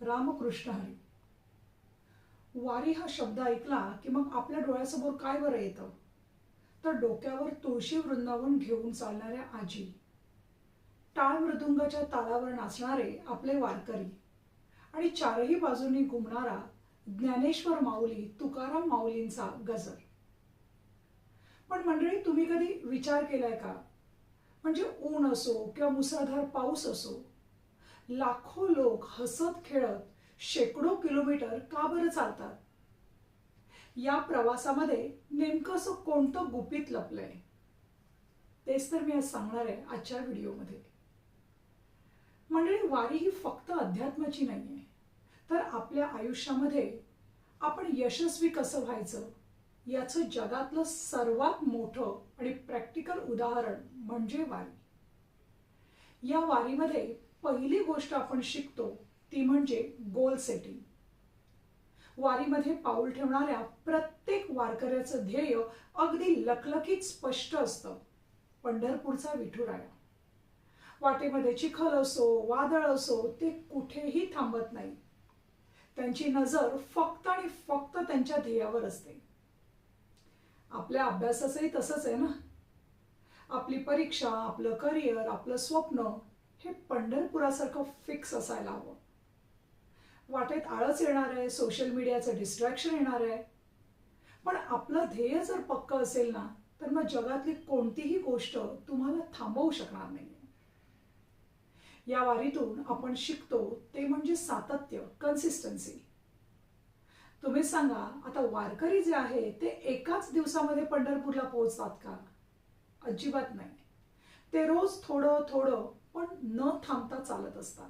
रामकृष्ण हरी. वारी हा शब्द ऐकला की मग आपल्या डोळ्यासमोर काय बरं येतं? तर डोक्यावर तुळशी वृंदावन घेऊन चालणाऱ्या आजी, टाळ मृदुंगाच्या तालावर नाचणारे आपले वारकरी आणि चारही बाजूंनी घुमणारा ज्ञानेश्वर माऊली, तुकाराम माऊलींचा गजर. पण मंडळी, तुम्ही कधी विचार केलाय का? म्हणजे ऊन असो किंवा मुसळधार पाऊस असो, लाखो लोक हसत खेळत शेकडो किलोमीटर का बरं चालतात? या प्रवासामध्ये नेमकं असं कोणतं गुपित लपलंय? तेच तर मी आज सांगणार आहे आजच्या व्हिडिओमध्ये. मंडळी, वारी ही फक्त अध्यात्माची नाहीये, तर आपल्या आयुष्यामध्ये आपण यशस्वी कसं व्हायचं याचं जगातलं सर्वात मोठं आणि प्रॅक्टिकल उदाहरण म्हणजे वारी. या वारीमध्ये पहिली गोष्ट आपण शिकतो ती म्हणजे गोल सेटिंग. वारीमध्ये पाऊल ठेवणाऱ्या प्रत्येक वारकऱ्याचं ध्येय अगदी लखलखीत स्पष्ट असतं: पंढरपूरचा विठुराया. वाटेमध्ये चिखल असो, वादळ असो, ते कुठेही थांबत नाही. त्यांची नजर फक्त आणि फक्त त्यांच्या ध्येयावर असते. आपल्या अभ्यासाचंही तसंच आहे ना. आपली परीक्षा, आपलं करिअर, आपलं स्वप्न हे पंढरपुरासारखं फिक्स असायला हवं. वाटेत आळस येणार आहे, सोशल मीडियाचं डिस्ट्रॅक्शन येणार आहे, पण आपलं ध्येय जर पक्कं असेल ना, तर मग जगातली कोणतीही गोष्ट तुम्हाला थांबवू शकणार नाही. या वारीतून आपण शिकतो ते म्हणजे सातत्य, कन्सिस्टन्सी. तुम्ही सांगा, आता वारकरी जे आहे ते एकाच दिवसामध्ये पंढरपूरला पोहोचतात का? अजिबात नाही. ते रोज थोडं थोडं पण न थांबता चालत असतात.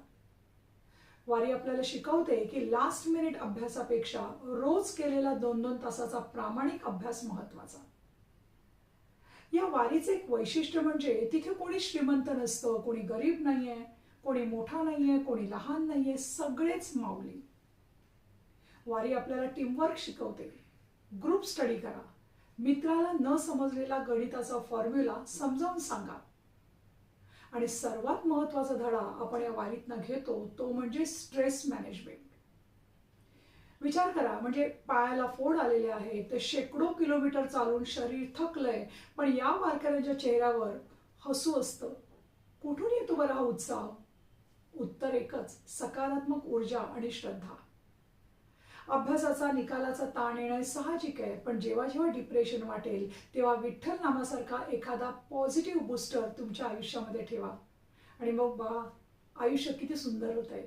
वारी आपल्याला शिकवते की लास्ट मिनिट अभ्यासापेक्षा रोज केलेला 2-2 तासाचा प्रामाणिक अभ्यास महत्वाचा. या वारीचे एक वैशिष्ट्य म्हणजे तिथे कोणी श्रीमंत नसतं, कोणी गरीब नाहीये, कोणी मोठा नाहीये, कोणी लहान नाहीये, सगळेच माऊली. वारी आपल्याला टीमवर्क शिकवते. ग्रुप स्टडी करा. मित्राला न समजलेला गणिताचा फॉर्म्युला समजावून सांगा. आणि सर्वात महत्त्वाचा धडा आपण या वारीतनं घेतो तो म्हणजे स्ट्रेस मॅनेजमेंट. विचार करा, म्हणजे पायाला फोड आलेले आहे, ते शेकडो किलोमीटर चालून शरीर थकलंय, पण या वारकऱ्यांच्या चेहऱ्यावर हसू असतं. कुठून येतो बरं हा उत्साह? उत्तर एकच: सकारात्मक ऊर्जा आणि श्रद्धा. अभ्यासाचा निकालाचा ताण येणं साहजिक आहे, पण जेव्हा जेव्हा डिप्रेशन वाटेल तेव्हा विठ्ठल नामासारखा एखादा पॉझिटिव्ह बूस्टर तुमच्या आयुष्यामध्ये ठेवा आणि मग बघा, आयुष्य किती सुंदर होतंय.